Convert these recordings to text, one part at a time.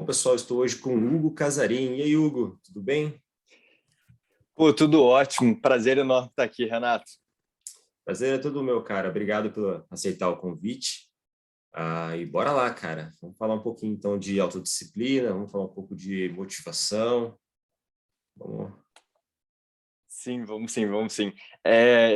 Bom, pessoal, estou hoje com o Hugo Casarim. E aí, Hugo, tudo bem? Pô, tudo ótimo. Prazer enorme estar aqui, Renato. Prazer é todo meu, cara. Obrigado por aceitar o convite. E bora lá, cara. Vamos falar um pouquinho, então, de autodisciplina, vamos falar um pouco de motivação. Vamos... Sim, vamos sim, vamos sim.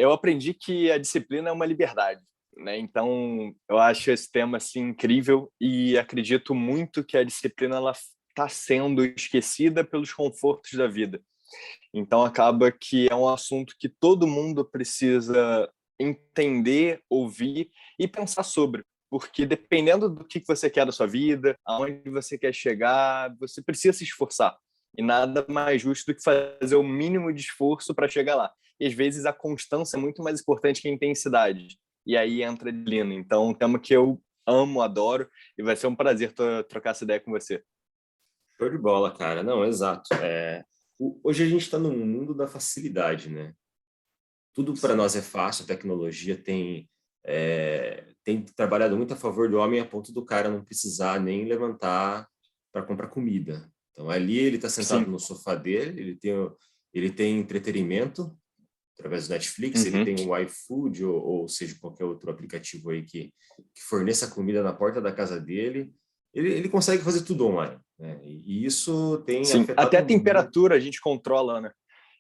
Eu aprendi que a disciplina é uma liberdade, né? Então, eu acho esse tema assim incrível e acredito muito que a disciplina ela está sendo esquecida pelos confortos da vida. Então, acaba que é um assunto que todo mundo precisa entender, ouvir e pensar sobre. Porque dependendo do que você quer da sua vida, aonde você quer chegar, você precisa se esforçar. E nada mais justo do que fazer o mínimo de esforço para chegar lá. E às vezes a constância é muito mais importante que a intensidade. E aí entra a disciplina. Então, é um tema que eu amo, adoro, e vai ser um prazer trocar essa ideia com você. Show de bola, cara. Não, exato. Hoje a gente está num mundo da facilidade, né? Tudo para Sim. nós é fácil, a tecnologia tem trabalhado muito a favor do homem a ponto do cara não precisar nem levantar para comprar comida. Então, ali ele está sentado Sim. no sofá dele, ele tem entretenimento através do Netflix, ele Uhum. tem o iFood, ou seja, qualquer outro aplicativo aí que forneça comida na porta da casa dele. Ele consegue fazer tudo online, né? E isso tem Sim, até afetado a muito, temperatura a gente controla, né?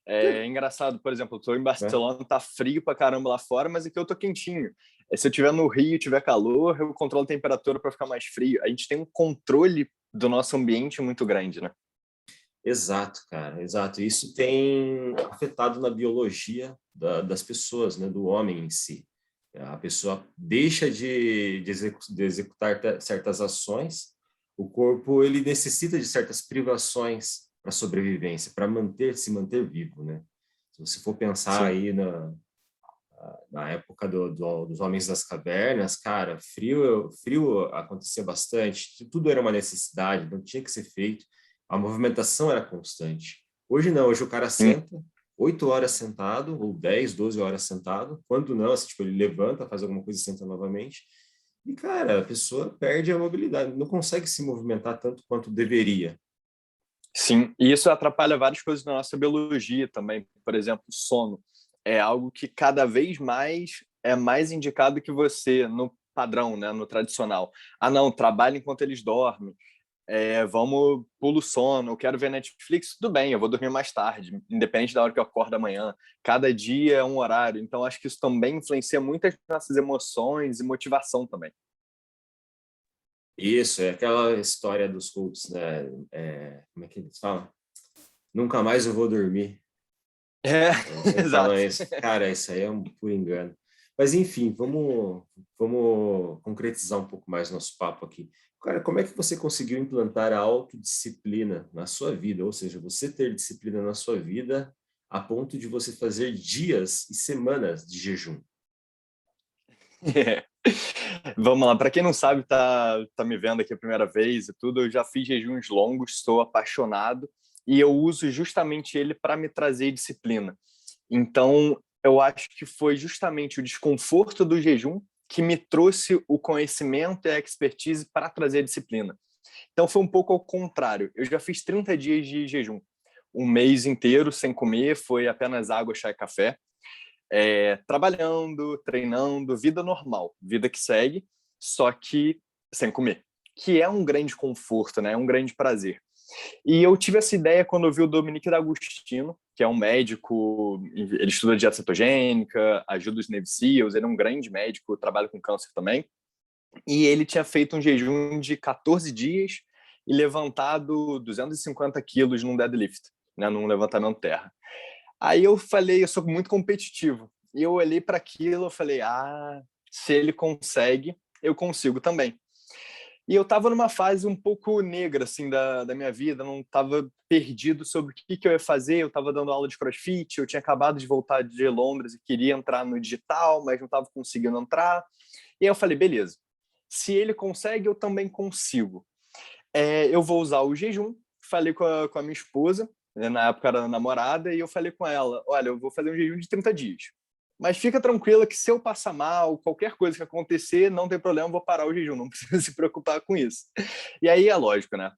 É engraçado, por exemplo, eu tô em né? Barcelona, tá frio pra caramba lá fora, mas aqui eu tô quentinho. Se eu tiver no Rio e tiver calor, eu controlo a temperatura para ficar mais frio. A gente tem um controle do nosso ambiente muito grande, né? Exato, cara, exato. Isso tem afetado na biologia das pessoas, né, do homem em si. A pessoa deixa de executar certas ações, o corpo ele necessita de certas privações para sobrevivência, para se manter vivo, né? Se você for pensar Sim. aí na época dos homens das cavernas, cara, frio acontecia bastante, tudo era uma necessidade, não tinha que ser feito, a movimentação era constante. Hoje não, hoje o cara Sim. senta, 8 horas sentado, ou 10, 12 horas sentado, quando não, assim, tipo, ele levanta, faz alguma coisa e senta novamente, e, cara, a pessoa perde a mobilidade, não consegue se movimentar tanto quanto deveria. Sim, e isso atrapalha várias coisas na nossa biologia também. Por exemplo, sono é algo que cada vez mais é mais indicado que você, no padrão, né, no tradicional. Ah, não, trabalha enquanto eles dormem. Vamos, pulo sono, eu quero ver Netflix, tudo bem, eu vou dormir mais tarde, independente da hora que eu acordo amanhã. Cada dia é um horário, então acho que isso também influencia muito as nossas emoções e motivação também. Isso, é aquela história dos cultos, né? Como é que eles falam? Nunca mais eu vou dormir. É, Eles sempre falam exato. isso. Cara, isso aí é um puro engano. Mas, enfim, vamos concretizar um pouco mais nosso papo aqui. Cara, como é que você conseguiu implantar a autodisciplina na sua vida? Ou seja, você ter disciplina na sua vida a ponto de você fazer dias e semanas de jejum. Vamos lá, para quem não sabe, tá me vendo aqui a primeira vez e tudo, eu já fiz jejuns longos, sou apaixonado e eu uso justamente ele para me trazer disciplina. Então, eu acho que foi justamente o desconforto do jejum que me trouxe o conhecimento e a expertise para trazer a disciplina. Então, foi um pouco ao contrário. Eu já fiz 30 dias de jejum, um mês inteiro sem comer, foi apenas água, chá e café, trabalhando, treinando, vida normal, vida que segue, só que sem comer, que é um grande conforto, né? É um grande prazer. E eu tive essa ideia quando eu vi o Dominique D'Agostino, que é um médico, ele estuda dieta cetogênica, ajuda os Navy SEALs, ele é um grande médico, trabalha com câncer também, e ele tinha feito um jejum de 14 dias e levantado 250 quilos num deadlift, né, num levantamento terra. Aí eu falei, eu sou muito competitivo, e eu olhei para aquilo, eu falei, se ele consegue, eu consigo também. E eu estava numa fase um pouco negra, assim, da minha vida, não estava perdido sobre o que eu ia fazer, eu estava dando aula de crossfit, eu tinha acabado de voltar de Londres e queria entrar no digital, mas não estava conseguindo entrar. E aí eu falei, beleza, se ele consegue, eu também consigo. Eu vou usar o jejum, falei com a minha esposa, né, na época era namorada, e eu falei com ela, olha, eu vou fazer um jejum de 30 dias. Mas fica tranquila que se eu passar mal, qualquer coisa que acontecer, não tem problema, eu vou parar o jejum, não precisa se preocupar com isso. E aí é lógico, né?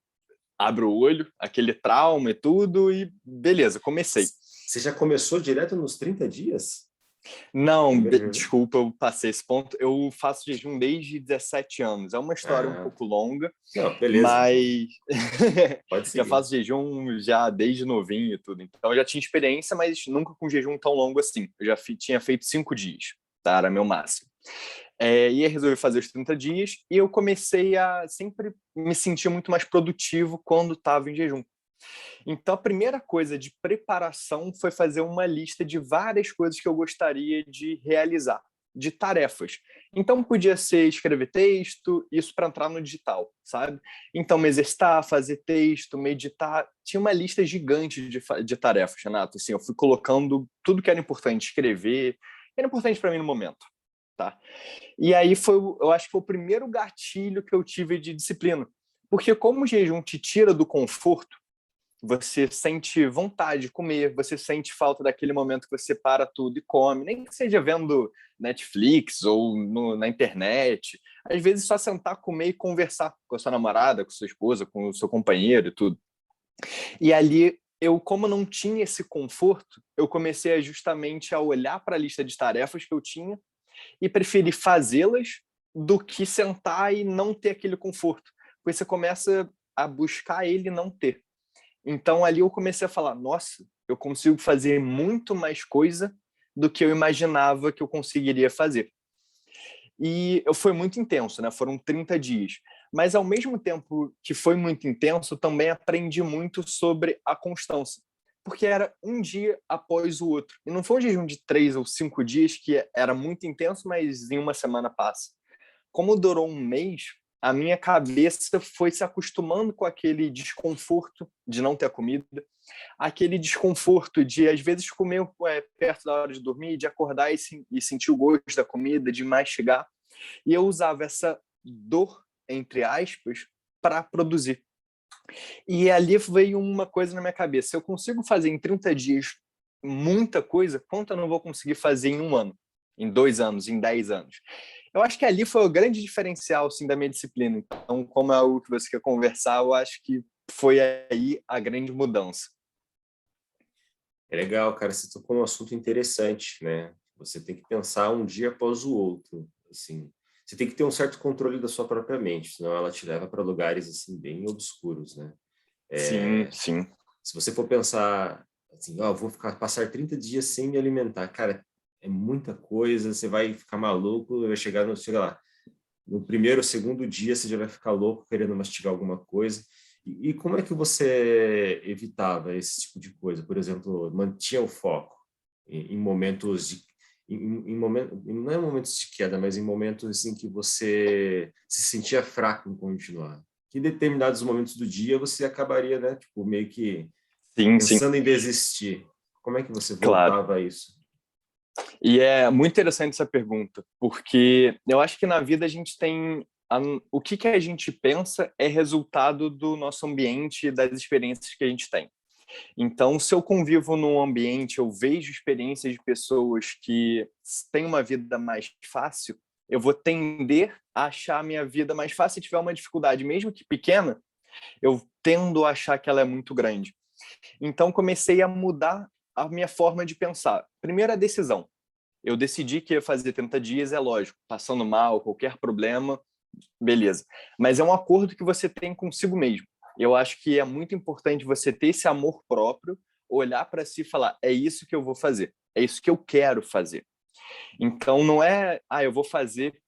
abre o olho, aquele trauma e tudo, e beleza, comecei. Você já começou direto nos 30 dias? Não, Primeiro jejum? desculpa, eu passei esse ponto. Eu faço jejum desde 17 anos. É uma história um Ah, pouco longa, não, beleza, então. mas Pode já seguir. faço jejum já desde novinho e tudo. Então eu já tinha experiência, mas nunca com jejum tão longo assim. Eu já tinha feito 5 dias, tá? Era meu máximo. E aí resolvi fazer os 30 dias e eu comecei a sempre me sentir muito mais produtivo quando estava em jejum. Então, a primeira coisa de preparação foi fazer uma lista de várias coisas que eu gostaria de realizar, de tarefas. Então, podia ser escrever texto, isso para entrar no digital, sabe? Então, me exercitar, fazer texto, meditar. Tinha uma lista gigante de tarefas, Renato. Assim, eu fui colocando tudo que era importante escrever, que era importante para mim no momento. Tá? E aí eu acho que foi o primeiro gatilho que eu tive de disciplina. Porque como o jejum te tira do conforto, você sente vontade de comer, você sente falta daquele momento que você para tudo e come, nem que seja vendo Netflix ou na internet. Às vezes só sentar, comer e conversar com a sua namorada, com a sua esposa, com o seu companheiro e tudo. E ali, eu, como não tinha esse conforto, eu comecei justamente a olhar para a lista de tarefas que eu tinha e preferi fazê-las do que sentar e não ter aquele conforto. Porque você começa a buscar ele e não ter. Então ali eu comecei a falar, nossa, eu consigo fazer muito mais coisa do que eu imaginava que eu conseguiria fazer. E foi muito intenso, né? Foram 30 dias. Mas ao mesmo tempo que foi muito intenso, também aprendi muito sobre a constância. Porque era um dia após o outro. E não foi um jejum de 3 ou 5 dias que era muito intenso, mas em uma semana passa. Como durou um mês, a minha cabeça foi se acostumando com aquele desconforto de não ter comida, aquele desconforto de, às vezes, comer perto da hora de dormir, de acordar e sentir o gosto da comida, de mastigar. E eu usava essa dor, entre aspas, para produzir. E ali veio uma coisa na minha cabeça: se eu consigo fazer em 30 dias muita coisa, quanto eu não vou conseguir fazer em um ano, em 2 anos, em 10 anos? Eu acho que ali foi o grande diferencial assim, da minha disciplina. Então, como é algo que você quer conversar, eu acho que foi aí a grande mudança. É legal, cara, você tocou num assunto interessante, né? Você tem que pensar um dia após o outro, assim. Você tem que ter um certo controle da sua própria mente, senão ela te leva para lugares, assim, bem obscuros, né? Sim, sim. Se você for pensar, assim, ó, vou passar 30 dias sem me alimentar, cara, é muita coisa, você vai ficar maluco, vai chega lá, no primeiro ou segundo dia você já vai ficar louco querendo mastigar alguma coisa. E como é que você evitava esse tipo de coisa? Por exemplo, mantinha o foco em momentos de não é momentos de queda, mas em momentos assim que você se sentia fraco em continuar. Que em determinados momentos do dia você acabaria, né, tipo, meio que Sim, sim, pensando em desistir. Como é que você claro. voltava a isso? E é muito interessante essa pergunta, porque eu acho que na vida a gente tem. O que a gente pensa é resultado do nosso ambiente e das experiências que a gente tem. Então, se eu convivo num ambiente, eu vejo experiências de pessoas que têm uma vida mais fácil, eu vou tender a achar a minha vida mais fácil. Se tiver uma dificuldade, mesmo que pequena, eu tendo a achar que ela é muito grande. Então, comecei a mudar a minha forma de pensar. Primeiro, a decisão. Eu decidi que ia fazer 30 dias, é lógico, passando mal, qualquer problema, beleza. Mas é um acordo que você tem consigo mesmo. Eu acho que é muito importante você ter esse amor próprio, olhar para si e falar: é isso que eu vou fazer, é isso que eu quero fazer. Então não é, eu vou fazer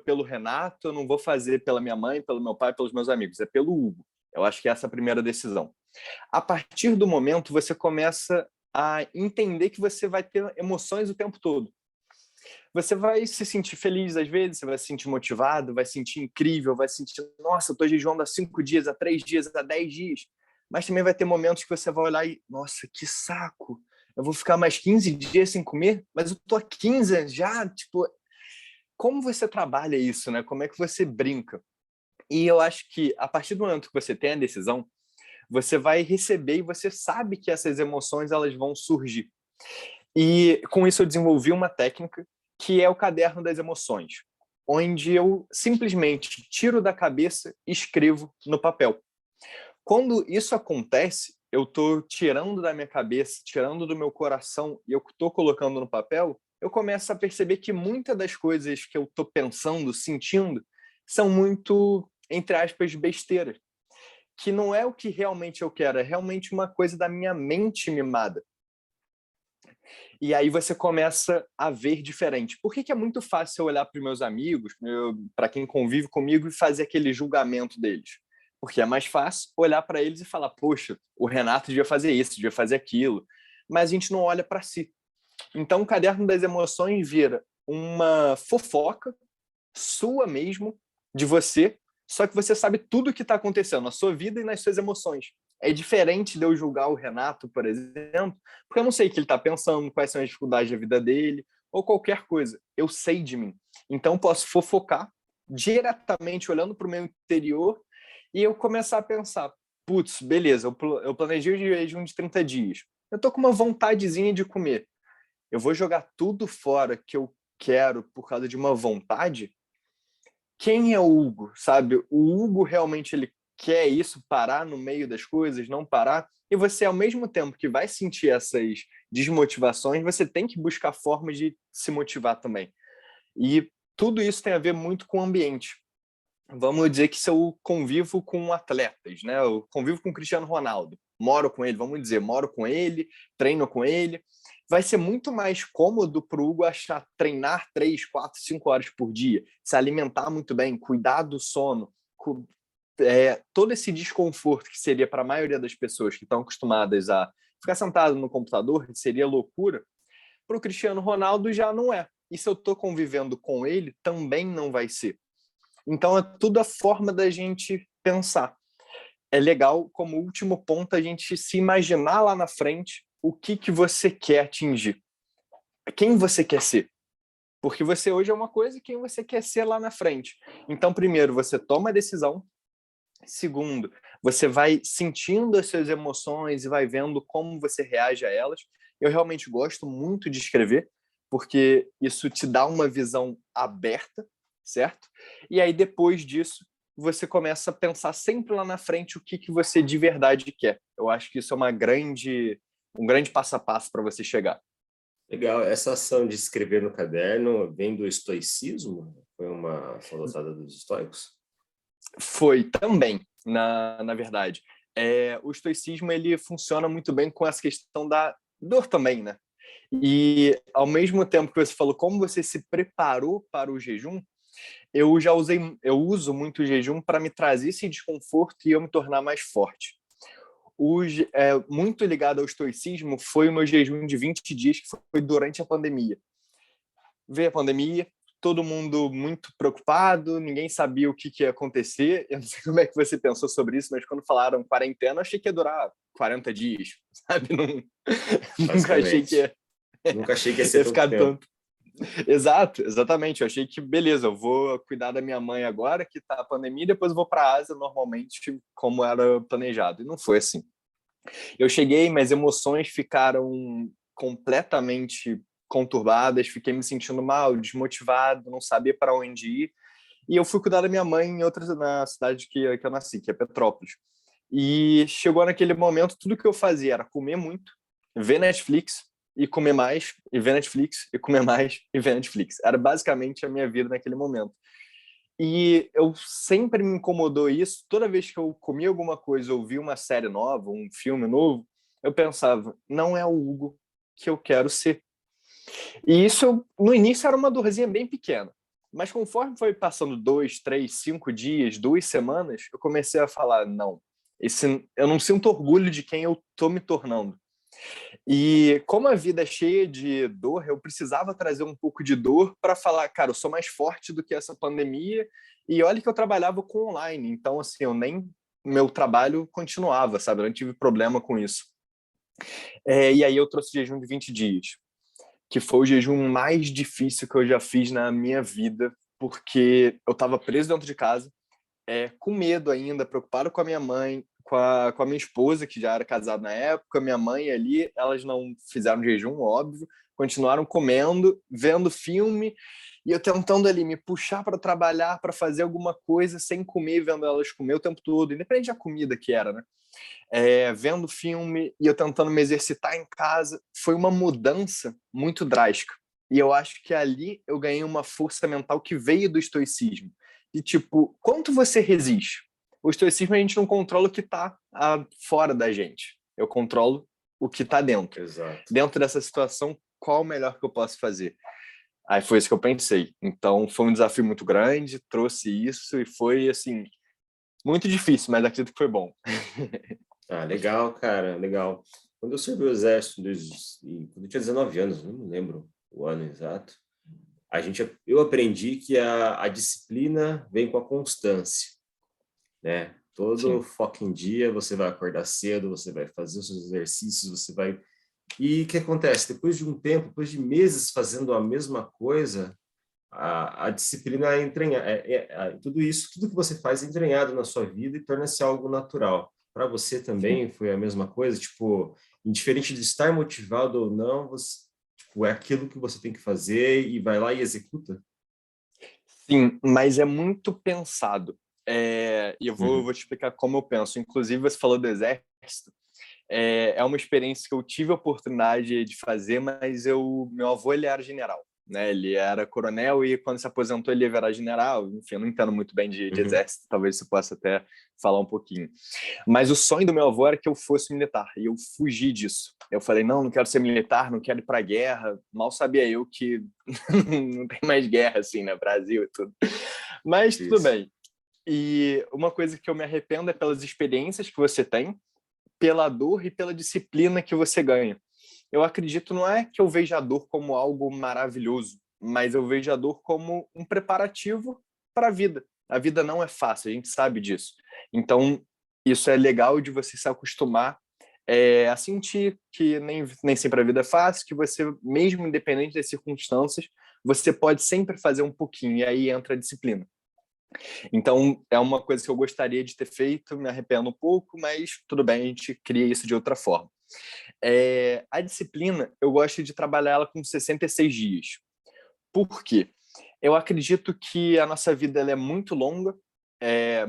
pelo Renato, eu não vou fazer pela minha mãe, pelo meu pai, pelos meus amigos, é pelo Hugo. Eu acho que essa é a primeira decisão. A partir do momento, você começa a entender que você vai ter emoções o tempo todo. Você vai se sentir feliz às vezes, você vai se sentir motivado, vai se sentir incrível, vai se sentir, nossa, eu estou jejuando há 5 dias, há 3 dias, há 10 dias. Mas também vai ter momentos que você vai olhar e, nossa, que saco, eu vou ficar mais 15 dias sem comer, mas eu tô há 15 já, tipo, como você trabalha isso, né? Como é que você brinca? E eu acho que a partir do momento que você tem a decisão, você vai receber e você sabe que essas emoções elas vão surgir. E com isso eu desenvolvi uma técnica que é o caderno das emoções, onde eu simplesmente tiro da cabeça e escrevo no papel. Quando isso acontece, eu estou tirando da minha cabeça, tirando do meu coração e eu estou colocando no papel, eu começo a perceber que muitas das coisas que eu estou pensando, sentindo, são muito, entre aspas, besteiras. Que não é o que realmente eu quero, é realmente uma coisa da minha mente mimada. E aí você começa a ver diferente. Por que é muito fácil eu olhar para os meus amigos, para quem convive comigo e fazer aquele julgamento deles? Porque é mais fácil olhar para eles e falar, poxa, o Renato devia fazer isso, devia fazer aquilo. Mas a gente não olha para si. Então o Caderno das Emoções vira uma fofoca sua mesmo, de você, só que você sabe tudo o que está acontecendo na sua vida e nas suas emoções. É diferente de eu julgar o Renato, por exemplo, porque eu não sei o que ele está pensando, quais são as dificuldades da vida dele, ou qualquer coisa. Eu sei de mim. Então, posso fofocar diretamente olhando para o meu interior e eu começar a pensar, putz, beleza, eu planejei o jejum de 30 dias. Eu tô com uma vontadezinha de comer. Eu vou jogar tudo fora que eu quero por causa de uma vontade? Quem é o Hugo, sabe? O Hugo realmente ele quer isso, parar no meio das coisas, não parar. E você, ao mesmo tempo que vai sentir essas desmotivações, você tem que buscar formas de se motivar também. E tudo isso tem a ver muito com o ambiente. Vamos dizer que se eu convivo com atletas, né? Eu convivo com o Cristiano Ronaldo, moro com ele, vamos dizer, moro com ele, treino com ele. Vai ser muito mais cômodo para o Hugo achar treinar 3, 4, 5 horas por dia, se alimentar muito bem, cuidar do sono, todo esse desconforto que seria para a maioria das pessoas que estão acostumadas a ficar sentado no computador, seria loucura, para o Cristiano Ronaldo já não é. E se eu estou convivendo com ele, também não vai ser. Então, é tudo a forma da gente pensar. É legal, como último ponto, a gente se imaginar lá na frente o que você quer atingir. Quem você quer ser. Porque você hoje é uma coisa e quem você quer ser lá na frente. Então, primeiro, você toma a decisão. Segundo, você vai sentindo as suas emoções e vai vendo como você reage a elas. Eu realmente gosto muito de escrever, porque isso te dá uma visão aberta, certo? E aí, depois disso, você começa a pensar sempre lá na frente o que você de verdade quer. Eu acho que isso é um grande passo a passo para você chegar. Legal. Essa ação de escrever no caderno vem do estoicismo? Foi uma adotada dos estoicos? Foi também, na verdade. O estoicismo ele funciona muito bem com essa questão da dor também, né? E ao mesmo tempo que você falou como você se preparou para o jejum, eu uso muito o jejum para me trazer esse desconforto e eu me tornar mais forte. Muito ligado ao estoicismo foi o meu jejum de 20 dias, que foi durante a pandemia. Veio a pandemia, todo mundo muito preocupado, ninguém sabia o que ia acontecer. Eu não sei como é que você pensou sobre isso, mas quando falaram quarentena, eu achei que ia durar 40 dias, sabe? Nunca achei que ia, Nunca achei que ia ser ia tanto ficar tempo. tanto. Exato, exatamente. Eu achei que, beleza, eu vou cuidar da minha mãe agora, que tá a pandemia, e depois eu vou para a Ásia normalmente, como era planejado. E não foi assim. Eu cheguei, mas emoções ficaram completamente conturbadas, fiquei me sentindo mal, desmotivado, não sabia para onde ir. E eu fui cuidar da minha mãe na cidade que eu nasci, que é Petrópolis. E chegou naquele momento, tudo que eu fazia era comer muito, ver Netflix e comer mais, e ver Netflix e comer mais e ver Netflix. Era basicamente a minha vida naquele momento. E eu sempre me incomodou isso. Toda vez que eu comia alguma coisa, ou via uma série nova, um filme novo, eu pensava, não é o Hugo que eu quero ser. E isso, no início, era uma dorzinha bem pequena. Mas conforme foi passando 2, 3, 5 dias, 2 semanas, eu comecei a falar, não, eu não sinto orgulho de quem eu tô me tornando. E como a vida é cheia de dor, eu precisava trazer um pouco de dor para falar, cara, eu sou mais forte do que essa pandemia. E olha que eu trabalhava com online, então assim, meu trabalho continuava, sabe? Eu não tive problema com isso. E aí eu trouxe o jejum de 20 dias, que foi o jejum mais difícil que eu já fiz na minha vida, porque eu estava preso dentro de casa, com medo ainda, preocupado com a minha mãe, com a minha esposa, que já era casada na época, minha mãe ali, elas não fizeram jejum, óbvio, continuaram comendo, vendo filme, e eu tentando ali me puxar para trabalhar, para fazer alguma coisa, sem comer, vendo elas comer o tempo todo, independente da comida que era, né? Vendo filme e eu tentando me exercitar em casa, foi uma mudança muito drástica. E eu acho que ali eu ganhei uma força mental que veio do estoicismo. E tipo, quanto você resiste? O estoicismo a gente não controla o que está fora da gente. Eu controlo o que está dentro. Exato. Dentro dessa situação, qual o melhor que eu posso fazer? Aí foi isso que eu pensei. Então foi um desafio muito grande, trouxe isso e foi assim muito difícil, mas acredito que foi bom. Ah, legal, cara, legal. Quando eu servi o exército, quando eu tinha 19 anos, não me lembro o ano exato, eu aprendi que a disciplina vem com a constância, né? Todo Sim. fucking dia você vai acordar cedo, você vai fazer os seus exercícios, você vai... E o que acontece? Depois de um tempo, depois de meses fazendo a mesma coisa, a disciplina é entranhada, tudo isso, tudo que você faz é entranhado na sua vida e torna-se algo natural. Para você Sim. também foi a mesma coisa? Tipo, indiferente de estar motivado ou não, tipo, é aquilo que você tem que fazer e vai lá e executa? Sim, mas é muito pensado. E eu vou, Uhum. vou te explicar como eu penso. Inclusive, você falou do exército. É uma experiência que eu tive a oportunidade de fazer, mas meu avô ele era general, né? Ele era coronel e quando se aposentou ele ia virar general. Enfim, eu não entendo muito bem de Uhum. exército, talvez você possa até falar um pouquinho. Mas o sonho do meu avô era que eu fosse militar e eu fugi disso. Eu falei, não, não quero ser militar, não quero ir para a guerra. Mal sabia eu que não tem mais guerra assim, né? Brasil e tudo. Mas tudo Isso. bem. E uma coisa que eu me arrependo é pelas experiências que você tem, pela dor e pela disciplina que você ganha. Eu acredito, não é que eu veja a dor como algo maravilhoso, mas eu vejo a dor como um preparativo para a vida. A vida não é fácil, a gente sabe disso. Então, isso é legal de você se acostumar a sentir que nem sempre a vida é fácil, que você, mesmo independente das circunstâncias, você pode sempre fazer um pouquinho, e aí entra a disciplina. Então, é uma coisa que eu gostaria de ter feito, me arrependo um pouco, mas tudo bem, a gente cria isso de outra forma. A disciplina, eu gosto de trabalhar ela com 66 dias. Por quê? Eu acredito que a nossa vida ela é muito longa,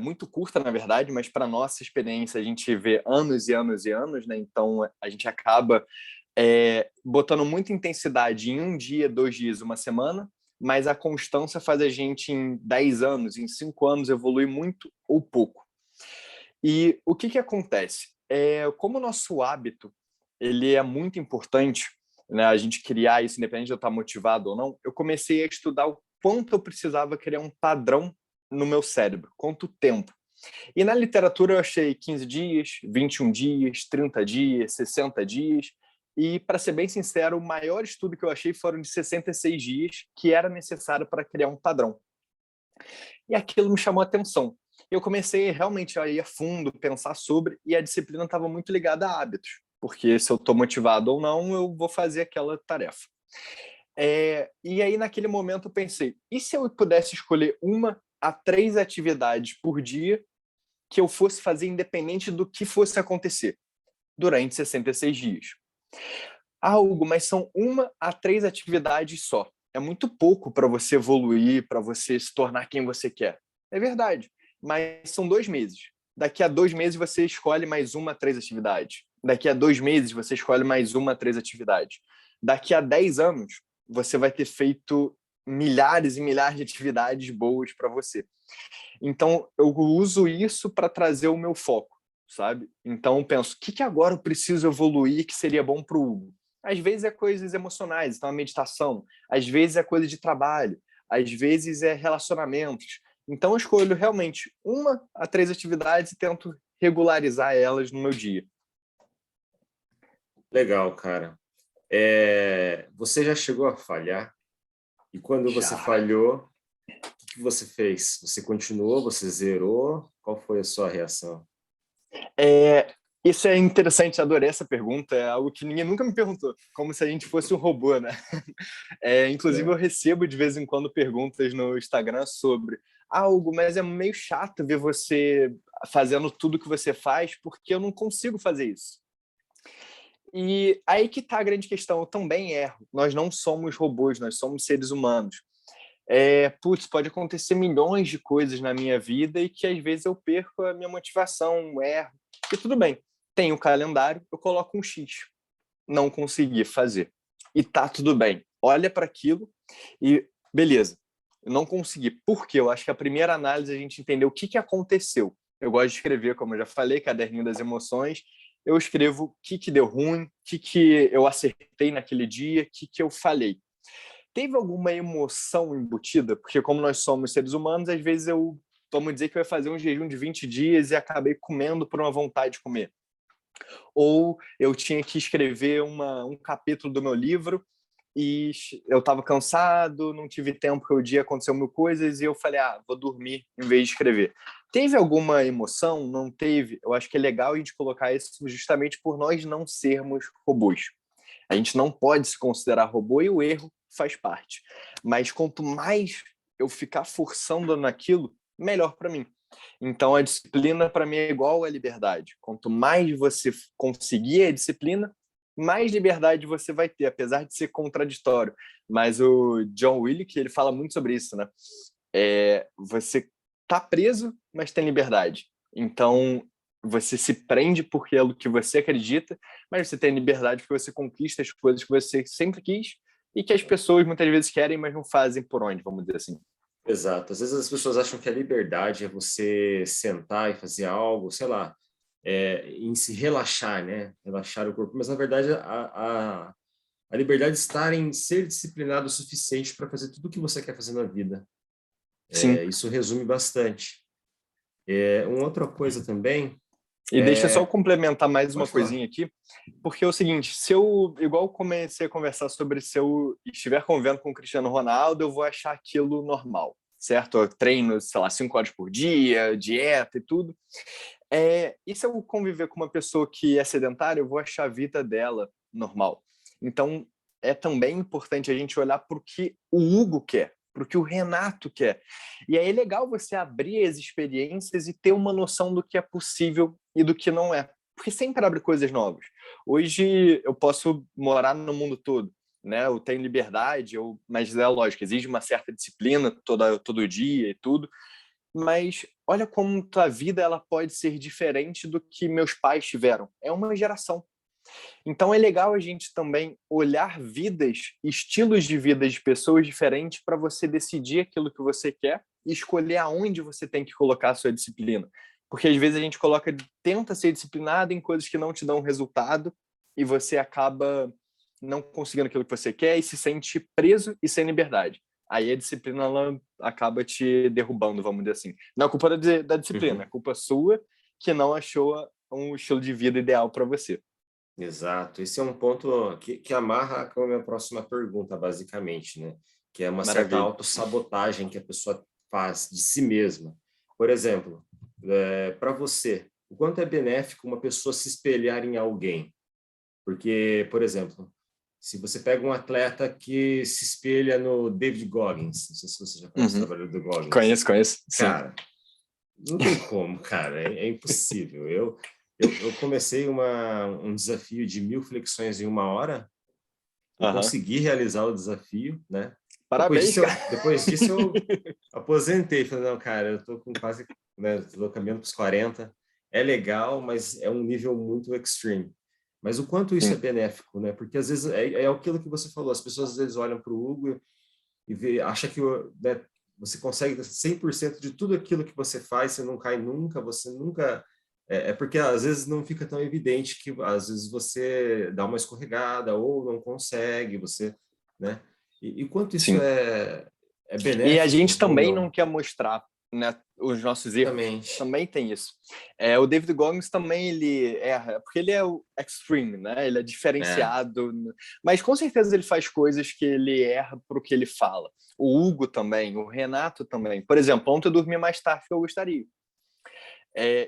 muito curta, na verdade, mas para nossa experiência a gente vê anos e anos e anos, né? Então a gente acaba botando muita intensidade em um dia, 2 dias, uma semana, mas a constância faz a gente em 10 anos, em 5 anos, evoluir muito ou pouco. E o que acontece? Como o nosso hábito ele é muito importante, né, a gente criar isso, independente de eu estar motivado ou não, eu comecei a estudar o quanto eu precisava criar um padrão no meu cérebro, quanto tempo. E na literatura eu achei 15 dias, 21 dias, 30 dias, 60 dias. E, para ser bem sincero, o maior estudo que eu achei foram de 66 dias, que era necessário para criar um padrão. E aquilo me chamou a atenção. Eu comecei realmente a ir a fundo, pensar sobre, e a disciplina estava muito ligada a hábitos, porque se eu estou motivado ou não, eu vou fazer aquela tarefa. E aí, naquele momento, eu pensei: e se eu pudesse escolher 1 a 3 atividades por dia que eu fosse fazer independente do que fosse acontecer durante 66 dias? Algo, mas são 1 a 3 atividades só. É muito pouco para você evoluir, para você se tornar quem você quer. É verdade, mas são 2 meses. Daqui a 2 meses você escolhe mais 1 a 3 atividades. Daqui a 2 meses você escolhe mais 1 a 3 atividades. Daqui a 10 anos você vai ter feito milhares e milhares de atividades boas para você. Então, eu uso isso para trazer o meu foco, sabe? Então, eu penso, o que agora eu preciso evoluir que seria bom para o Hugo? Às vezes é coisas emocionais, então a meditação. Às vezes é coisa de trabalho. Às vezes é relacionamentos. Então, eu escolho realmente 1 a 3 atividades e tento regularizar elas no meu dia. Legal, cara. Você já chegou a falhar? E quando você Já. falhou, o que você fez? Você continuou? Você zerou? Qual foi a sua reação? É, isso é interessante, adorei essa pergunta. É algo que ninguém nunca me perguntou, como se a gente fosse um robô, né? Inclusive, É. eu recebo de vez em quando perguntas no Instagram sobre algo, mas é meio chato ver você fazendo tudo que você faz, porque eu não consigo fazer isso. E aí que está a grande questão, eu também erro. Nós não somos robôs, nós somos seres humanos. Putz, pode acontecer milhões de coisas na minha vida e que às vezes eu perco a minha motivação, erro, e tudo bem. Tem o calendário, eu coloco um X. Não consegui fazer. E tá tudo bem. Olha para aquilo e beleza. Eu não consegui. Por quê? Eu acho que a primeira análise é a gente entender o que aconteceu. Eu gosto de escrever, como eu já falei, caderninho das emoções. Eu escrevo o que deu ruim, o que eu acertei naquele dia, o que eu falhei. Teve alguma emoção embutida? Porque como nós somos seres humanos, às vezes vamos dizer que eu ia fazer um jejum de 20 dias e acabei comendo por uma vontade de comer. Ou eu tinha que escrever um capítulo do meu livro e eu estava cansado, não tive tempo, porque o dia aconteceu mil coisas e eu falei, vou dormir em vez de escrever. Teve alguma emoção? Não teve? Eu acho que é legal a gente colocar isso justamente por nós não sermos robôs. A gente não pode se considerar robô e o erro faz parte. Mas quanto mais eu ficar forçando naquilo, melhor para mim. Então, a disciplina, para mim, é igual à liberdade. Quanto mais você conseguir a disciplina, mais liberdade você vai ter, apesar de ser contraditório. Mas o John Wilke, ele fala muito sobre isso, né? Você tá preso, mas tem liberdade. Então, você se prende porque é o que você acredita, mas você tem liberdade porque você conquista as coisas que você sempre quis e que as pessoas muitas vezes querem, mas não fazem por onde, vamos dizer assim. Exato. Às vezes as pessoas acham que a liberdade é você sentar e fazer algo, sei lá, em se relaxar, né? Relaxar o corpo. Mas, na verdade, a liberdade está em ser disciplinado o suficiente para fazer tudo o que você quer fazer na vida. Sim. Isso resume bastante. Uma outra coisa também E deixa eu só complementar mais uma pode falar. coisinha aqui, porque é o seguinte, se eu, igual comecei a conversar sobre se eu estiver convivendo com o Cristiano Ronaldo, eu vou achar aquilo normal, certo? Eu treino, sei lá, 5 horas por dia, dieta e tudo. E se eu conviver com uma pessoa que é sedentária, eu vou achar a vida dela normal. Então, é também importante a gente olhar para o que o Hugo quer, para o que o Renato quer. E aí é legal você abrir as experiências e ter uma noção do que é possível e do que não é. Porque sempre abre coisas novas. Hoje eu posso morar no mundo todo, né? Eu tenho liberdade, mas é lógico, exige uma certa disciplina todo dia e tudo. Mas olha como tua vida ela pode ser diferente do que meus pais tiveram. É uma geração. Então é legal a gente também olhar vidas, estilos de vida de pessoas diferentes para você decidir aquilo que você quer e escolher aonde você tem que colocar a sua disciplina. Porque às vezes a gente tenta ser disciplinado em coisas que não te dão resultado e você acaba não conseguindo aquilo que você quer e se sente preso e sem liberdade. Aí a disciplina ela acaba te derrubando, vamos dizer assim. Não é culpa da disciplina, é culpa sua que não achou um estilo de vida ideal para você. Exato. Esse é um ponto que amarra com a minha próxima pergunta, basicamente, né? Que é uma certa Maravilha. autossabotagem que a pessoa faz de si mesma. Por exemplo, para você, o quanto é benéfico uma pessoa se espelhar em alguém? Porque, por exemplo, se você pega um atleta que se espelha no David Goggins, não sei se você já conhece o trabalho do Goggins. Conheço, sim. Cara, não tem como, cara, é impossível. Eu comecei um desafio de 1.000 flexões em 1 hora, eu consegui realizar o desafio, né? Parabéns, cara. Depois disso eu aposentei, falei, não, cara, eu tô com quase, né, tô caminhando para os 40, é legal, mas é um nível muito extreme. Mas o quanto isso é Sim. benéfico, né? Porque às vezes é aquilo que você falou, as pessoas às vezes olham para o Hugo e acha que, né, você consegue 100% de tudo aquilo que você faz, você não cai nunca, você nunca... porque às vezes não fica tão evidente que às vezes você dá uma escorregada ou não consegue, você, né? E quanto isso Sim. é E a gente benéfico ou também não não? quer mostrar, né, os nossos erros. Exatamente. Também tem isso. O David Goggins também ele erra, porque ele é o extreme, né? Ele é É, diferenciado, mas com certeza ele faz coisas que ele erra para o que ele fala. O Hugo também, o Renato também. Por exemplo, ontem eu dormi mais tarde que eu gostaria.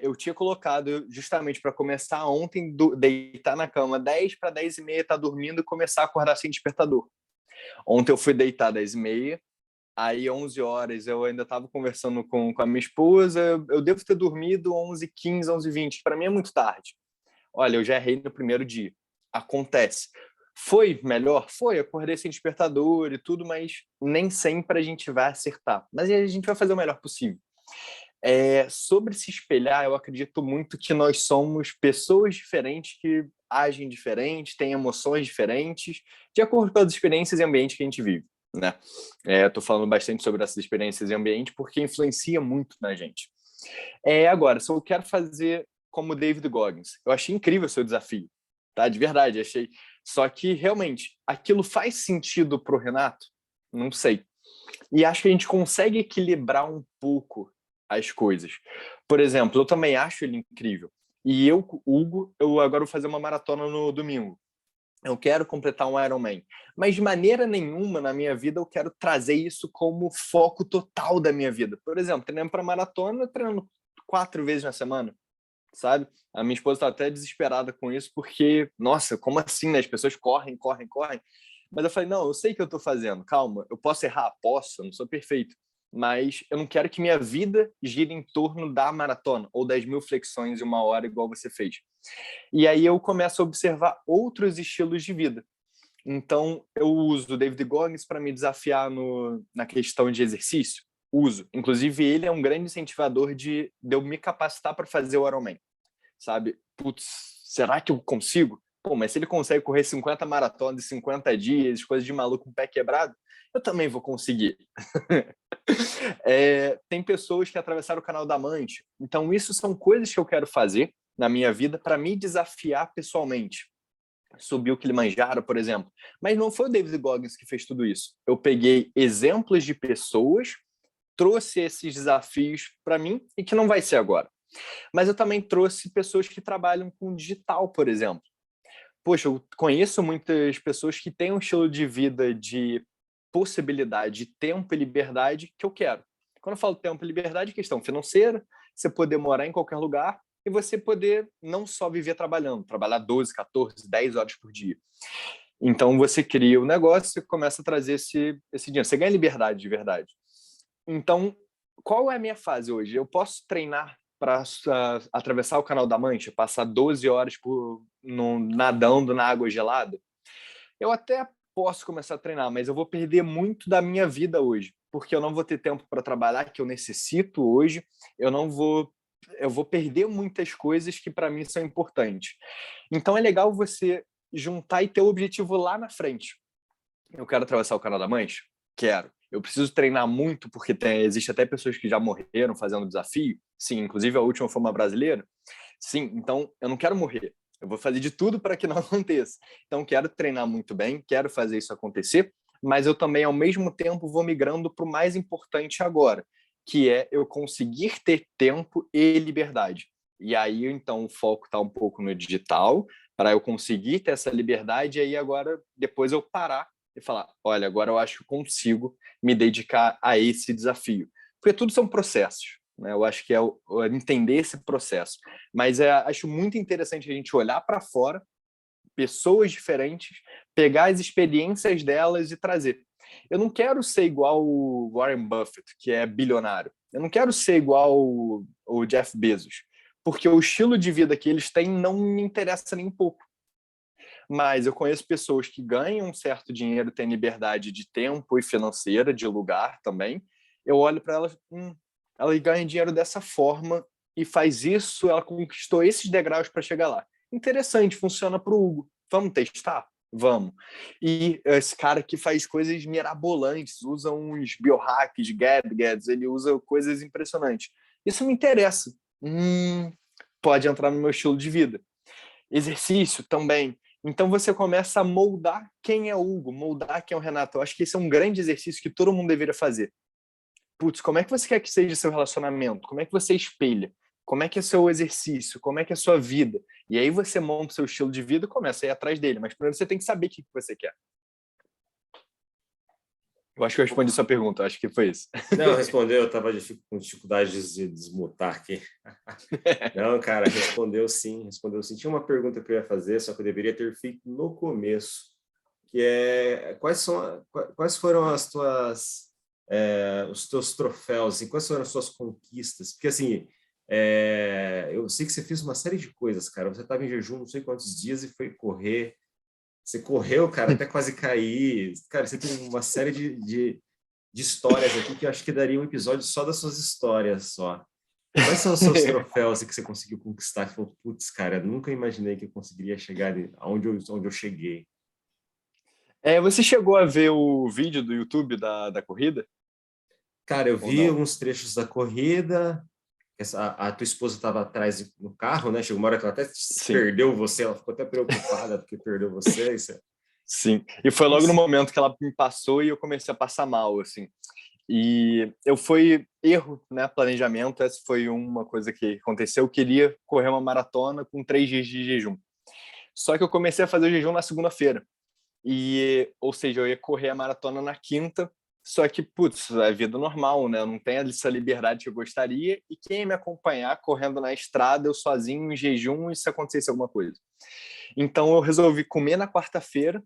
Eu tinha colocado justamente para começar ontem, deitar na cama 10 para 10 e meia, tá dormindo e começar a acordar sem despertador. Ontem eu fui deitar 10 e meia, aí 11 horas eu ainda estava conversando com a minha esposa, eu devo ter dormido 11h15, 11h20, para mim é muito tarde. Olha, eu já errei no primeiro dia. Acontece. Foi melhor? Foi, acordei sem despertador e tudo, mas nem sempre a gente vai acertar. Mas a gente vai fazer o melhor possível. Sobre se espelhar, eu acredito muito que nós somos pessoas diferentes que agem diferente, têm emoções diferentes, de acordo com as experiências e ambientes que a gente vive, né? Estou falando bastante sobre essas experiências e ambiente porque influencia muito na gente. Agora, se eu quero fazer como David Goggins, eu achei incrível o seu desafio, tá? De verdade, achei. Só que, realmente, aquilo faz sentido pro Renato? Não sei. E acho que a gente consegue equilibrar um pouco as coisas. Por exemplo, eu também acho ele incrível. E eu, Hugo, eu agora vou fazer uma maratona no domingo. Eu quero completar um Ironman. Mas de maneira nenhuma na minha vida eu quero trazer isso como foco total da minha vida. Por exemplo, treinando para maratona, treinando 4 vezes na semana, sabe? A minha esposa está até desesperada com isso, porque, nossa, como assim, né? As pessoas correm, correm, correm. Mas eu falei, não, eu sei o que eu estou fazendo, calma, eu posso errar? Posso, eu não sou perfeito. Mas eu não quero que minha vida gire em torno da maratona ou das 1000 flexões em 1 hora, igual você fez. E aí eu começo a observar outros estilos de vida. Então, eu uso o David Goggins para me desafiar na questão de exercício. Uso. Inclusive, ele é um grande incentivador de eu me capacitar para fazer o Ironman. Sabe? Putz, será que eu consigo? Pô, mas se ele consegue correr 50 maratonas em 50 dias, coisa de maluco com o pé quebrado, eu também vou conseguir. Tem pessoas que atravessaram o Canal da Mancha. Então, isso são coisas que eu quero fazer na minha vida para me desafiar pessoalmente. Subir o Kilimanjaro, por exemplo. Mas não foi o David Goggins que fez tudo isso. Eu peguei exemplos de pessoas, trouxe esses desafios para mim e que não vai ser agora. Mas eu também trouxe pessoas que trabalham com digital, por exemplo. Poxa, eu conheço muitas pessoas que têm um estilo de vida de possibilidade, de tempo e liberdade que eu quero. Quando eu falo tempo e liberdade, questão financeira, você poder morar em qualquer lugar e você poder não só viver trabalhando, trabalhar 12, 14, 10 horas por dia. Então, você cria o negócio e começa a trazer esse dinheiro. Você ganha liberdade de verdade. Então, qual é a minha fase hoje? Eu posso treinar para atravessar o Canal da Mancha, passar 12 horas nadando na água gelada? Eu até posso começar a treinar, mas eu vou perder muito da minha vida hoje, porque eu não vou ter tempo para trabalhar que eu necessito hoje, eu vou perder muitas coisas que para mim são importantes. Então é legal você juntar e ter o objetivo lá na frente. Eu quero atravessar o Canal da Mancha? Quero. Eu preciso treinar muito, porque existe até pessoas que já morreram fazendo desafio. Sim, inclusive a última foi uma brasileira. Sim, então eu não quero morrer. Eu vou fazer de tudo para que não aconteça. Então, quero treinar muito bem, quero fazer isso acontecer, mas eu também, ao mesmo tempo, vou migrando para o mais importante agora, que é eu conseguir ter tempo e liberdade. E aí, então, o foco está um pouco no digital, para eu conseguir ter essa liberdade, e aí agora, depois eu parar e falar, olha, agora eu acho que consigo me dedicar a esse desafio. Porque tudo são processos, né? Eu acho que é entender esse processo. Mas acho muito interessante a gente olhar para fora, pessoas diferentes, pegar as experiências delas e trazer. Eu não quero ser igual o Warren Buffett, que é bilionário. Eu não quero ser igual o Jeff Bezos, porque o estilo de vida que eles têm não me interessa nem um pouco. Mas eu conheço pessoas que ganham um certo dinheiro, têm liberdade de tempo e financeira, de lugar também. Eu olho para elas, ela ganha dinheiro dessa forma e faz isso, ela conquistou esses degraus para chegar lá. Interessante, funciona para o Hugo. Vamos testar? Vamos. E esse cara que faz coisas mirabolantes, usa uns biohacks, gadgets, ele usa coisas impressionantes. Isso me interessa. Pode entrar no meu estilo de vida. Exercício também. Então você começa a moldar quem é o Hugo, moldar quem é o Renato. Eu acho que esse é um grande exercício que todo mundo deveria fazer. Putz, como é que você quer que seja seu relacionamento? Como é que você espelha? Como é que é seu exercício? Como é que é a sua vida? E aí você monta o seu estilo de vida e começa a ir atrás dele. Mas primeiro você tem que saber o que você quer. Eu acho que eu respondi sua pergunta, acho que foi isso. Não, respondeu, eu estava com dificuldade de desmutar aqui. Não, cara, respondeu sim, respondeu sim. Tinha uma pergunta que eu ia fazer, só que eu deveria ter feito no começo, que é quais foram as tuas os teus troféus, assim, quais foram as suas conquistas? Porque assim, eu sei que você fez uma série de coisas, cara. Você estava em jejum não sei quantos dias e foi correr. Você correu, cara, até quase cair. Cara, você tem uma série de histórias aqui que eu acho que daria um episódio só das suas histórias, só. Quais são os seus troféus que você conseguiu conquistar? Que falou, putz, cara, eu nunca imaginei que eu conseguiria chegar onde eu cheguei. Você chegou a ver o vídeo do YouTube da corrida? Cara, eu Ou vi não? alguns trechos da corrida. A tua esposa estava atrás no carro, né? Chegou uma hora que ela até Sim, perdeu você, ela ficou até preocupada porque perdeu você. sim. E foi logo no Isso. momento que ela me passou e eu comecei a passar mal, assim. E eu foi erro, né? Planejamento, essa foi uma coisa que aconteceu. Eu queria correr uma maratona com 3 dias de jejum. Só que eu comecei a fazer o jejum na segunda-feira. Ou seja, eu ia correr a maratona na quinta, só que, putz, é vida normal, né? Eu não tenho essa liberdade que eu gostaria, e quem ia me acompanhar correndo na estrada, eu sozinho, em jejum, e se acontecesse alguma coisa. Então eu resolvi comer na quarta-feira,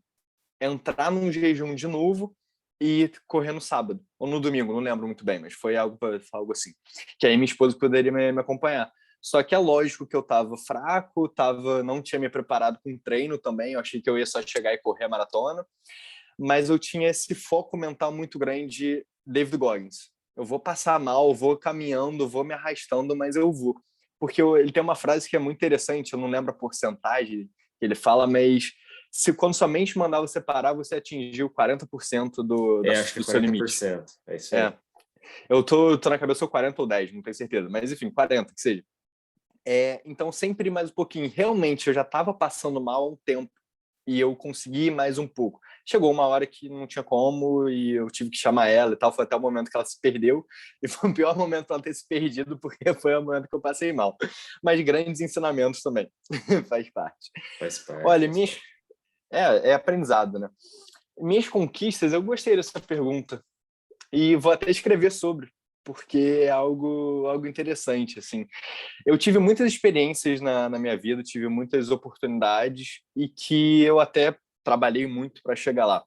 entrar num jejum de novo e correr no sábado, ou no domingo, não lembro muito bem, mas foi algo assim. Que aí minha esposa poderia me acompanhar. Só que é lógico que eu estava fraco, não tinha me preparado com treino também, eu achei que eu ia só chegar e correr a maratona, mas eu tinha esse foco mental muito grande de David Goggins. Eu vou passar mal, eu vou caminhando, vou me arrastando, mas eu vou. Porque ele tem uma frase que é muito interessante, eu não lembro a porcentagem que ele fala, mas se quando sua mente mandar você parar, você atingiu 40% Acho que é do seu limite. 40%. É isso É, aí. eu tô na cabeça ou 40 ou 10, não tenho certeza, mas enfim, 40 que seja. Então sempre mais um pouquinho. Realmente, eu já estava passando mal há um tempo e eu consegui mais um pouco. Chegou uma hora que não tinha como e eu tive que chamar ela e tal. Foi até o momento que ela se perdeu e foi o pior momento para ela ter se perdido porque foi o momento que eu passei mal. Mas grandes ensinamentos também, faz parte. Faz parte, Olha, faz parte. é aprendizado, né? Minhas conquistas, eu gostei dessa pergunta e vou até escrever sobre, porque é algo interessante, assim. Eu tive muitas experiências na minha vida, tive muitas oportunidades e que eu até trabalhei muito para chegar lá.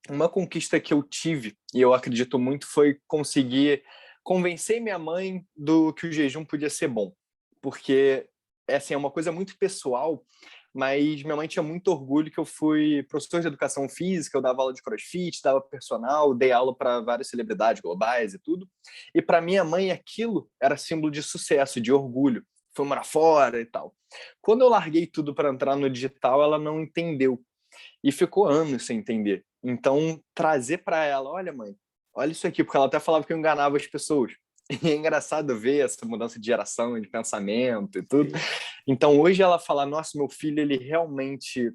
Uma conquista que eu tive, e eu acredito muito, foi conseguir convencer minha mãe do que o jejum podia ser bom. Porque, assim, é uma coisa muito pessoal, mas minha mãe tinha muito orgulho que eu fui professor de educação física, eu dava aula de crossfit, dava personal, dei aula para várias celebridades globais e tudo. E para minha mãe aquilo era símbolo de sucesso, de orgulho. Foi morar fora e tal. Quando eu larguei tudo para entrar no digital, ela não entendeu e ficou anos sem entender. Então, trazer para ela, olha, mãe, olha isso aqui, porque ela até falava que eu enganava as pessoas. E é engraçado ver essa mudança de geração, de pensamento e tudo. Sim. Então, hoje ela fala, nossa, meu filho, ele realmente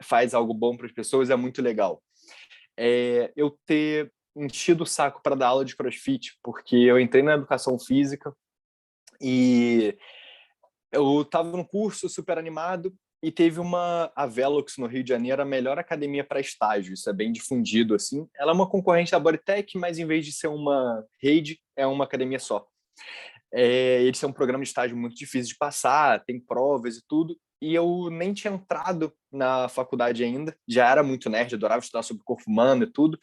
faz algo bom para as pessoas, é muito legal. Eu ter enchido o saco para dar aula de crossfit, porque eu entrei na educação física e eu estava no curso super animado e teve a Velox no Rio de Janeiro, a melhor academia para estágio, isso é bem difundido assim. Ela é uma concorrente da Bodytech, mas em vez de ser uma rede, é uma academia só. Eles são um programa de estágio muito difícil de passar, tem provas e tudo. E eu nem tinha entrado na faculdade ainda, já era muito nerd, adorava estudar sobre o corpo humano e tudo.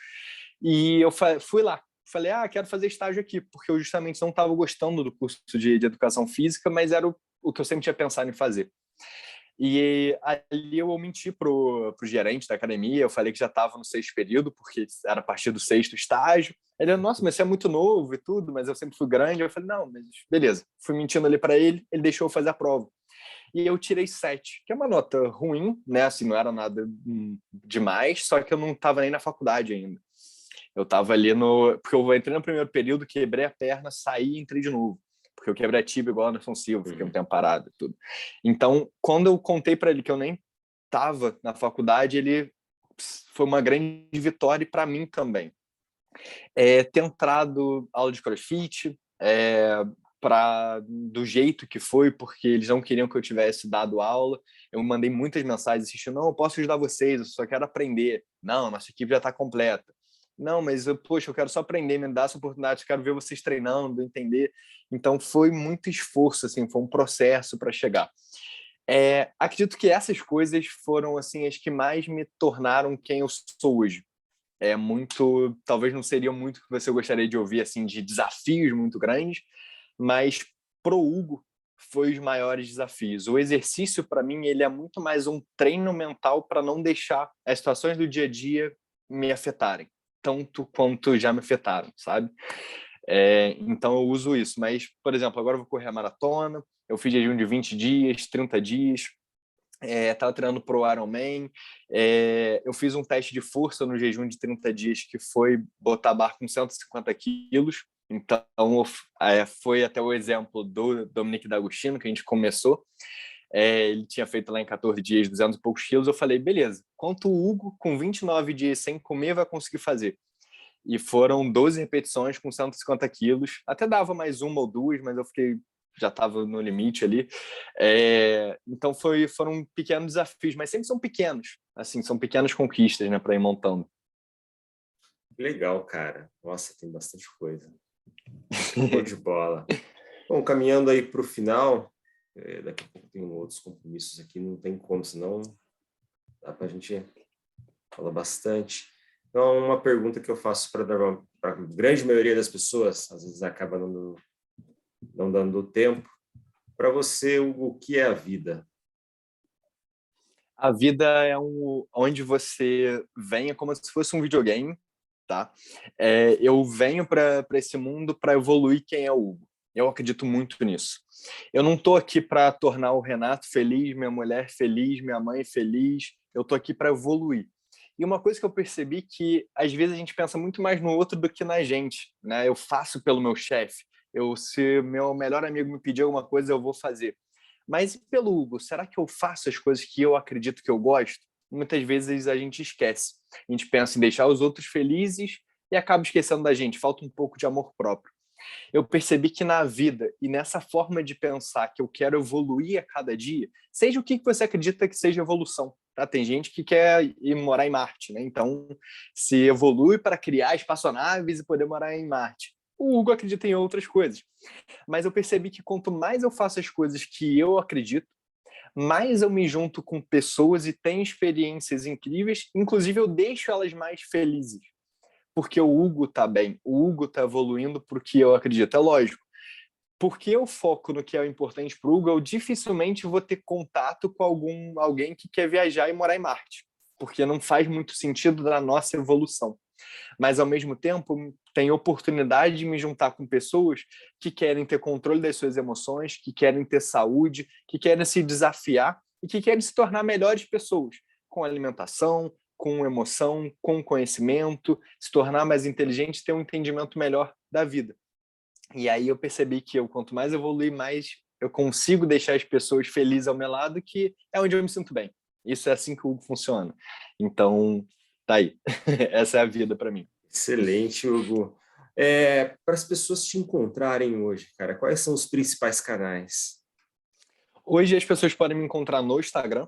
E eu fui lá, falei, quero fazer estágio aqui, porque eu justamente não estava gostando do curso de educação física, mas era o que eu sempre tinha pensado em fazer. E ali eu menti pro gerente da academia, eu falei que já estava no sexto período, porque era a partir do sexto estágio. Ele, nossa, mas você é muito novo e tudo, mas eu sempre fui grande. Eu falei, não, mas beleza. Fui mentindo ali para ele, ele deixou eu fazer a prova. E eu tirei 7, que é uma nota ruim, né? Assim, não era nada demais, só que eu não estava nem na faculdade ainda. Eu estava ali no. Porque eu entrei no primeiro período, quebrei a perna, saí e entrei de novo. Porque eu quebrei a tibia igual a Anderson Silva, fiquei um tempo parado e tudo. Então, quando eu contei para ele que eu nem estava na faculdade, ele foi uma grande vitória e para mim também. Ter entrado aula de crossfit, do jeito que foi, porque eles não queriam que eu tivesse dado aula. Eu mandei muitas mensagens assistindo, não, eu posso ajudar vocês, eu só quero aprender. Não, nossa equipe já está completa. Não, mas poxa, eu quero só aprender, me dá essa oportunidade, eu quero ver vocês treinando, entender. Então foi muito esforço, assim, foi um processo para chegar. Acredito que essas coisas foram assim as que mais me tornaram quem eu sou hoje. Talvez não seria muito o que você gostaria de ouvir, assim, de desafios muito grandes, mas pro Hugo, foi os maiores desafios. O exercício, para mim, ele é muito mais um treino mental para não deixar as situações do dia a dia me afetarem, tanto quanto já me afetaram, sabe? Então eu uso isso. Mas, por exemplo, agora eu vou correr a maratona, eu fiz jejum de 20 dias, 30 dias, estava treinando pro Ironman, eu fiz um teste de força no jejum de 30 dias, que foi botar a barra com 150 quilos. Então, foi até o exemplo do Dominique D'Agostino, que a gente começou. Ele tinha feito lá em 14 dias, 200 e poucos quilos. Eu falei, beleza, quanto o Hugo, com 29 dias sem comer, vai conseguir fazer? E foram 12 repetições com 150 quilos. Até dava mais uma ou duas, mas eu fiquei, já estava no limite ali. Então foram pequenos desafios, mas sempre são pequenos. Assim, são pequenas conquistas, né, para ir montando. Legal, cara. Nossa, tem bastante coisa. Show de bola. Bom, caminhando aí para o final, daqui a pouco tem outros compromissos aqui, não tem como, senão dá para a gente falar bastante. Então, uma pergunta que eu faço para a grande maioria das pessoas, às vezes acaba não dando tempo. Para você, o que é a vida? A vida é onde você vem, é como se fosse um videogame, tá? Eu venho para esse mundo para evoluir quem é o Hugo. Eu acredito muito nisso. Eu não estou aqui para tornar o Renato feliz, minha mulher feliz, minha mãe feliz. Eu estou aqui para evoluir. E uma coisa que eu percebi que às vezes a gente pensa muito mais no outro do que na gente, né? Eu faço pelo meu chefe. Se meu melhor amigo me pedir alguma coisa, eu vou fazer. Mas e pelo Hugo, será que eu faço as coisas que eu acredito que eu gosto? Muitas vezes a gente esquece. A gente pensa em deixar os outros felizes e acaba esquecendo da gente. Falta um pouco de amor próprio. Eu percebi que na vida e nessa forma de pensar que eu quero evoluir a cada dia, seja o que você acredita que seja evolução, tá? Tem gente que quer ir morar em Marte, né? Então, se evolui para criar espaçonaves e poder morar em Marte. O Hugo acredita em outras coisas. Mas eu percebi que quanto mais eu faço as coisas que eu acredito, mais eu me junto com pessoas e tenho experiências incríveis, inclusive eu deixo elas mais felizes porque o Hugo tá bem, o Hugo tá evoluindo porque eu acredito. É lógico, porque eu foco no que é importante para o Hugo, eu dificilmente vou ter contato com alguém que quer viajar e morar em Marte, porque não faz muito sentido da nossa evolução. Mas, ao mesmo tempo, tem oportunidade de me juntar com pessoas que querem ter controle das suas emoções, que querem ter saúde, que querem se desafiar e que querem se tornar melhores pessoas, com alimentação, com emoção, com conhecimento, se tornar mais inteligente, ter um entendimento melhor da vida. E aí eu percebi que quanto mais evoluir, mais eu consigo deixar as pessoas felizes ao meu lado, que é onde eu me sinto bem. Isso é assim que o Hugo funciona. Então, tá aí. Essa é a vida para mim. Excelente, Hugo. Para as pessoas te encontrarem hoje, cara, quais são os principais canais? Hoje as pessoas podem me encontrar no Instagram,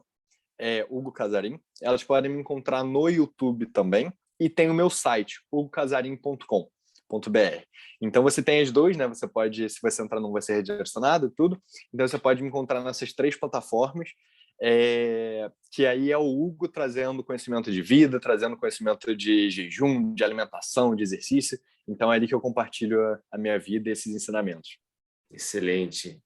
Hugo Casarim. Elas podem me encontrar no YouTube também. E tem o meu site, hugocasarim.com.br. Então você tem as duas, né? Você pode, se você entrar, não vai ser redirecionado, tudo. Então você pode me encontrar nessas 3 plataformas, que aí é o Hugo trazendo conhecimento de vida, trazendo conhecimento de jejum, de alimentação, de exercício. Então é ali que eu compartilho a minha vida e esses ensinamentos. Excelente.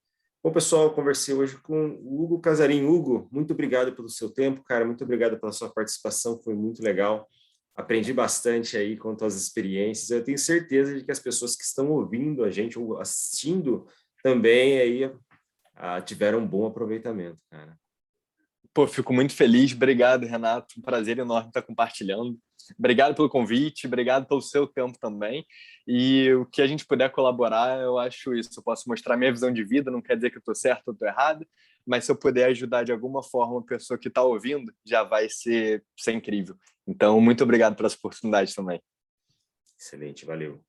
Bom, pessoal, eu conversei hoje com o Hugo Casarim. Hugo, muito obrigado pelo seu tempo, cara. Muito obrigado pela sua participação, foi muito legal. Aprendi bastante aí com as tuas experiências. Eu tenho certeza de que as pessoas que estão ouvindo a gente ou assistindo também aí tiveram um bom aproveitamento, cara. Pô, fico muito feliz. Obrigado, Renato. Um prazer enorme estar compartilhando. Obrigado pelo convite, obrigado pelo seu tempo também. E o que a gente puder colaborar, eu acho isso. Eu posso mostrar minha visão de vida, não quer dizer que eu estou certo ou estou errado, mas se eu puder ajudar de alguma forma a pessoa que está ouvindo, já vai ser incrível. Então, muito obrigado pela oportunidade também. Excelente, valeu.